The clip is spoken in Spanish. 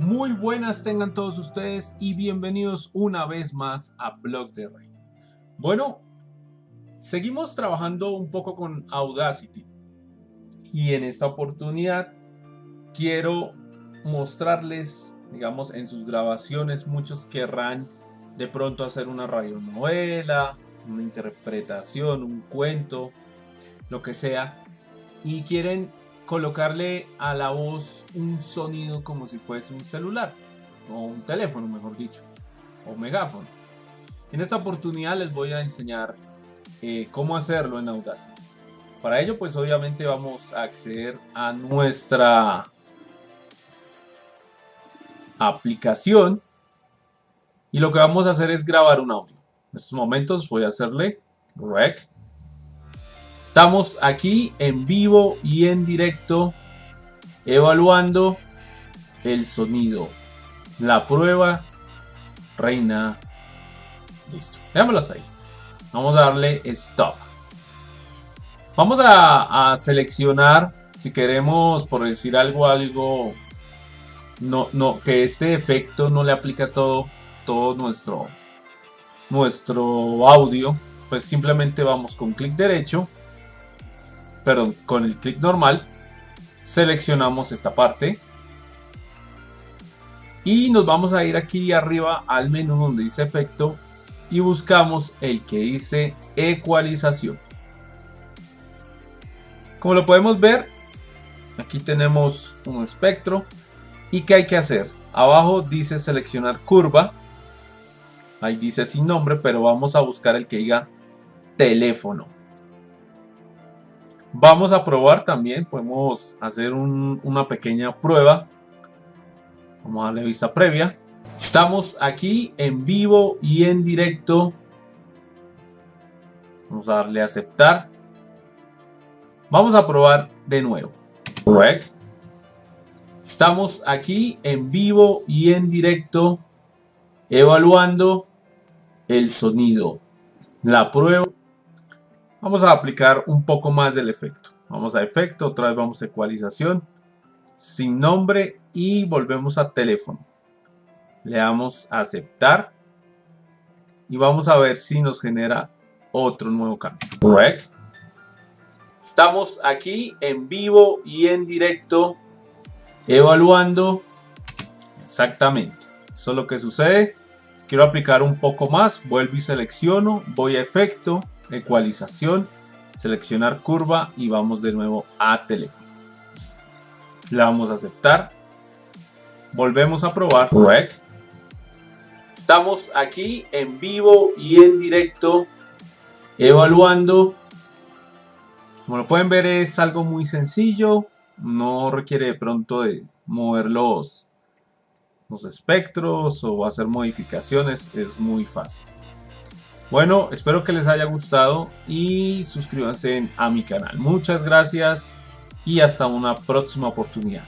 Muy buenas tengan todos ustedes y bienvenidos una vez más a Blog de Rey. Bueno, seguimos trabajando un poco con Audacity y en esta oportunidad quiero mostrarles, digamos, en sus grabaciones muchos querrán de pronto hacer una radionovela, una interpretación, un cuento, lo que sea, y quieren colocarle a la voz un sonido como si fuese un celular o un teléfono, mejor dicho, o megáfono. En esta oportunidad les voy a enseñar cómo hacerlo en Audacity. Para ello, pues obviamente vamos a acceder a nuestra aplicación y lo que vamos a hacer es grabar un audio. En estos momentos voy a hacerle rec. Estamos aquí en vivo y en directo evaluando el sonido. La prueba reina. Listo. Dejémoslo hasta ahí. Vamos a darle stop. Vamos a seleccionar si queremos, por decir algo, que este efecto no le aplica a todo nuestro audio. Pues simplemente vamos con clic derecho. Perdón, con el clic normal seleccionamos esta parte y nos vamos a ir aquí arriba al menú donde dice efecto y buscamos el que dice ecualización. Como lo podemos ver, aquí tenemos un espectro. ¿Y qué hay que hacer? Abajo dice seleccionar curva, ahí dice sin nombre, pero vamos a buscar el que diga teléfono. Vamos a probar también, podemos hacer una pequeña prueba. Vamos a darle vista previa. Estamos aquí en vivo y en directo. Vamos a darle a aceptar. Vamos a probar de nuevo. Rec. Estamos aquí en vivo y en directo evaluando el sonido. La prueba. Vamos a aplicar un poco más del efecto. Vamos a efecto, otra vez vamos a ecualización, sin nombre y volvemos a teléfono. Le damos a aceptar y vamos a ver si nos genera otro nuevo cambio. Rec. Estamos aquí en vivo y en directo evaluando exactamente. Eso es lo que sucede. Quiero aplicar un poco más, vuelvo y selecciono, voy a efecto, ecualización, seleccionar curva y vamos de nuevo a teléfono. Le damos a aceptar. Volvemos a probar. Rec. Estamos aquí en vivo y en directo evaluando. Como lo pueden ver, es algo muy sencillo. No requiere de pronto de mover los espectros o hacer modificaciones. Es muy fácil. Bueno, espero que les haya gustado y suscríbanse a mi canal. Muchas gracias y hasta una próxima oportunidad.